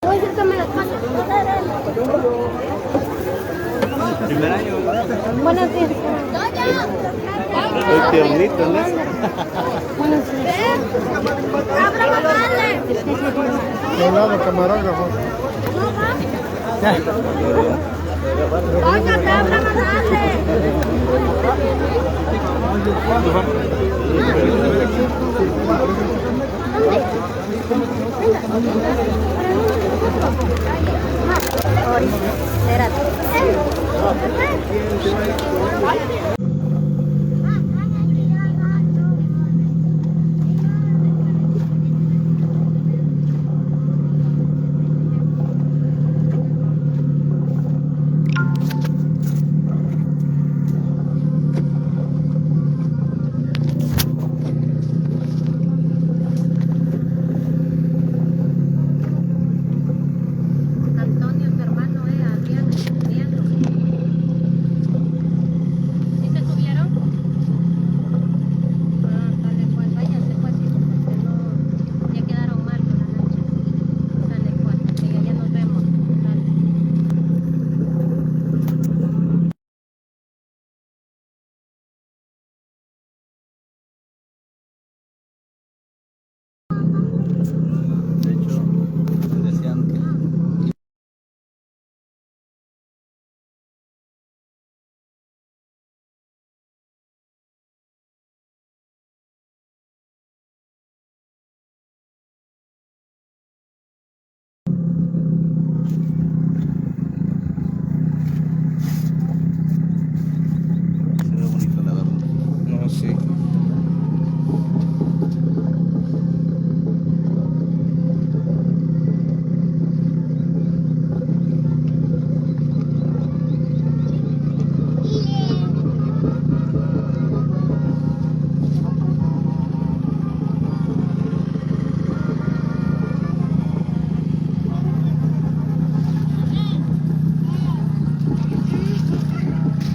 Voy a decir que me las paso. Primer año. Buenos días. Estoy tiernito, ¿no? Buenos días. ¡Abra bajarle! ¿Qué lado, camarógrafo? ¡Doña, te abra bajarle! Espérate. De hecho, decían que se ve bonito la verdad. No, sí.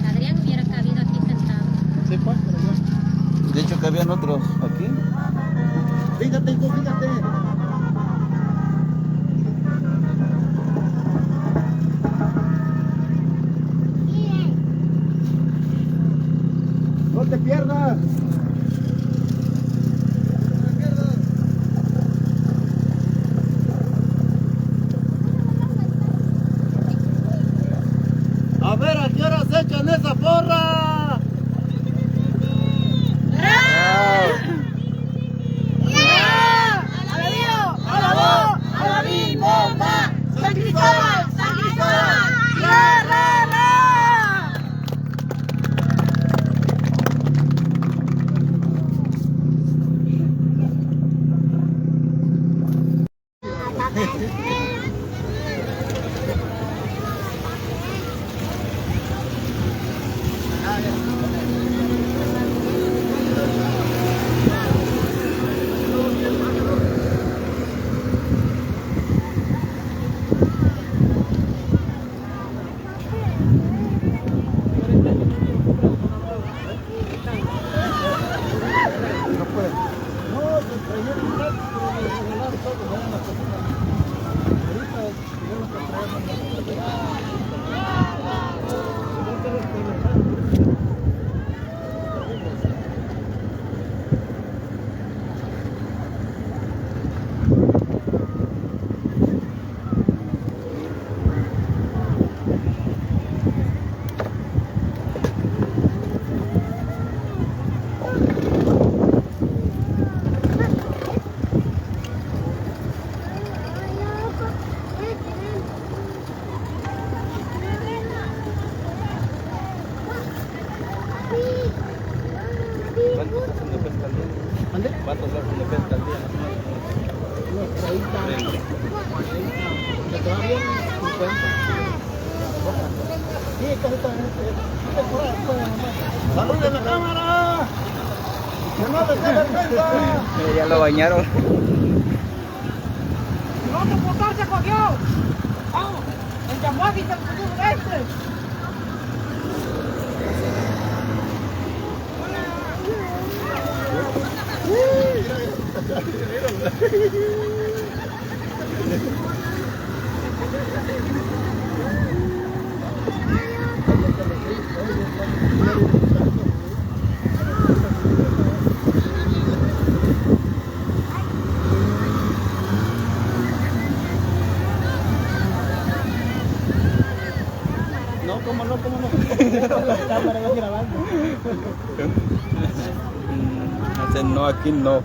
Adrián hubiera cabido aquí sentado. Sí, pues, pero yo. De hecho, que habían otros aquí. Fíjate, hijo, fíjate. No te pierdas. A ver, ¿a qué horas echan esa porra? ¡San Cristóbal! ¡San Cristóbal! ¡Ra, ra, ra! No puede. No, se traía un rato, pero me regalaron todo, me dan la cocina. Ahorita, yo lo que traemos. ¿Cuántos hacen de pesca al día? ¿Ande? ¿Cuántos hacen de pesca al día? Unos 30, 40, de todavía 50. Sí, casi está bien. ¡Saluden la cámara! ¡Que no les dé vergüenza! Ya lo bañaron. ¡El otro motor se cogió! ¡Vamos! ¡El Yamaha se cogió este! ¿Cómo no? ¿Cómo no? La cámara va grabando. Ese no, aquí no.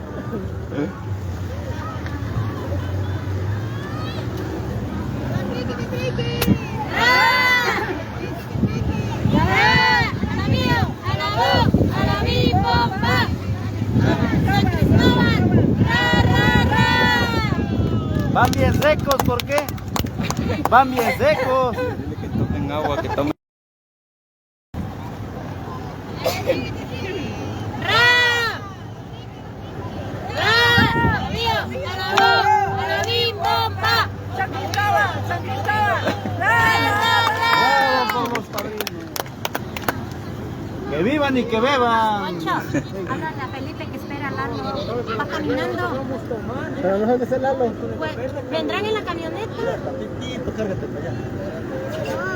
Van bien secos, ¿por qué? Van bien secos. Dile que tomen agua, que tomen. Bravo por los padrinos. Que vivan y que beban. Poncho, háblale a Felipe que espera a Lalo. Va caminando. Pero no sé dónde está el Lalo. Pues, vendrán en la camioneta. Tantitito, cárgate para allá.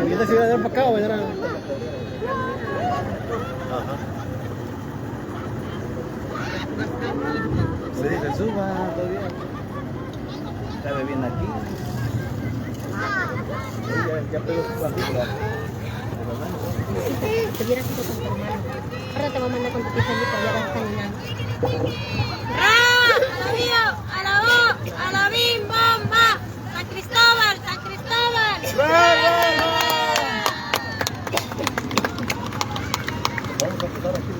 El que se iba a dar para acá o vendrán. Ajá. Se dice, suba todavía. Está bebiendo aquí. Ya pegó su pandilla. Te hubiera sido con tu hermano. Ahora te voy a mandar con tu tía Felipe, ya vas caminando. ¡A la U! ¡A la bim bomba! ¡San Cristóbal! ¡San Cristóbal! Vamos a empezar aquí.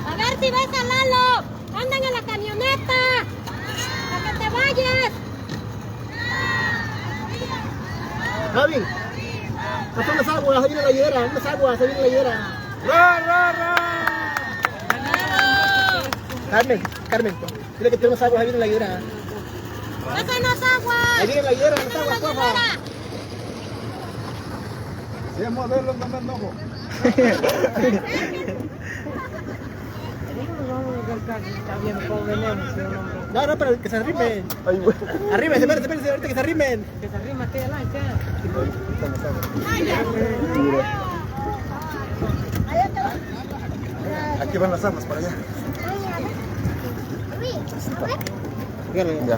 A ver si ves a Lalo. Andan en la camioneta. Para que te vayas. Javi, hasta unas aguas, ahí viene la higuera, unas aguas, ahí viene la higuera. Carmen, dile que tiene unas aguas, ahí viene la higuera. ¡Esa no es agua! Ahí viene la higuera, unas aguas, porfa. Si es modelo, no me enojo. No, pero que se arrimen. Arrímense, espérense, ahorita que se arrimen. Que se arrima aquella lancha. Aquí van las armas para allá. Ya.